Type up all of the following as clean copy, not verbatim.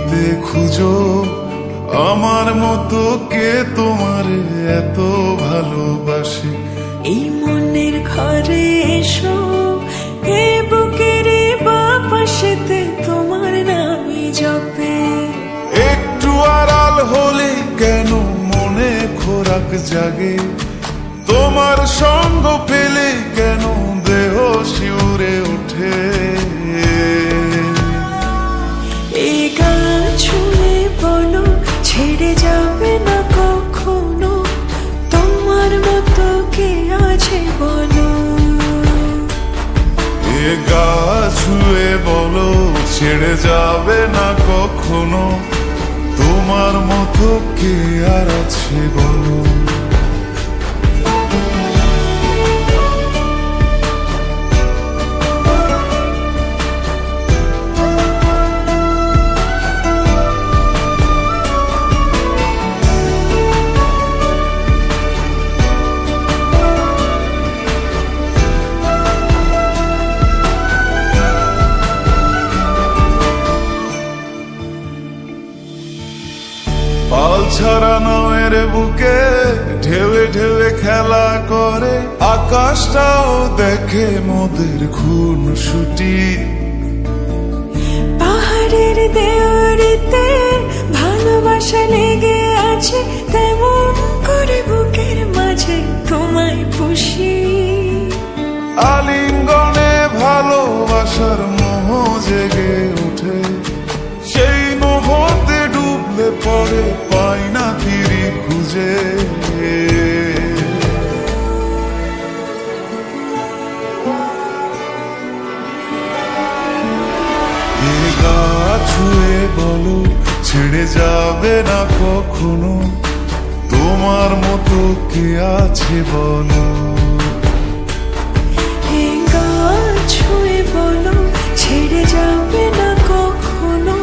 পৃথিবীতে খুঁজো আমার মতো কে তোমার এত ভালোবাসে। এই মনের ঘরে এসো, এ বুকের বাপাশেতে তোমার নামই জপে। একটু আড়াল হলে কেন মনে খোরাক জাগে, তোমার সঙ্গ পেলে কেন দেহ শিউরে ওঠে। এই গান ছুঁয়ে বলো ছেড়ে যাবে না কখনো, তোমার মতো কে আছে বলো। এ গা ছুঁয়ে বলো ছেড়ে যাবে না কখনো, তোমার মতো কে আর আছে বলো। পাল ছাড়া নামের বুকে ঢেউে ঢেউে খেলা করে, আকাশটাও দেখে মোদের খুন ছুটি। পাহাড়ের দেওয়ারিতে ভালোবাসা লেগে আছে, তেমন করে বুকের মাঝে তোমায় পুষি। আলিঙ্গনে ভালোবাসার মোহ জেগে ওঠে, সেই মোহতে ডুবলে পরে পাই না ফিরি খুঁজে। এ গা ছুঁয়ে বলো ছেড়ে যাবে না কখনো, তোমার মতো কে আছে বলো। এই গান ছুঁয়ে বলো ছেড়ে যাবে না কখনো,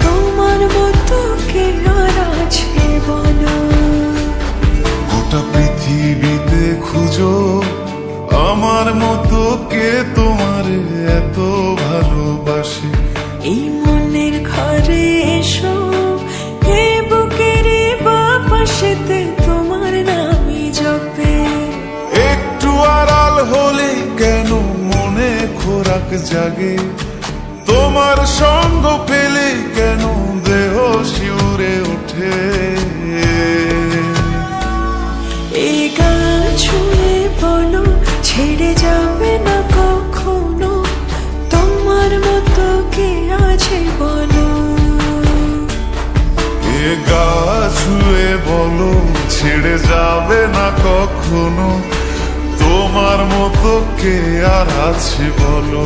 তোমার মতো কে আর আছে বলো। গোটা পৃথিবীতে খুঁজো আমার মতো কে তোমার এত ভালোবাসে। এই মনের ঘরে এসো, এ বুকের বাপাশেতে তোমার নামই জপে। একটু আড়াল হলে কেন মনে খোরাক জাগে, তোমার সঙ্গ পেলে কেন দেহ শিউরে ওঠে। এই গান ছুঁয়ে বলো ছেড়ে যাবে না কখনো, তোমার মতো কে আছে বলো। এ গা ছুঁয়ে বলো ছেড়ে যাবে না কখনো, তোমার মতো কে আর আছে বলো।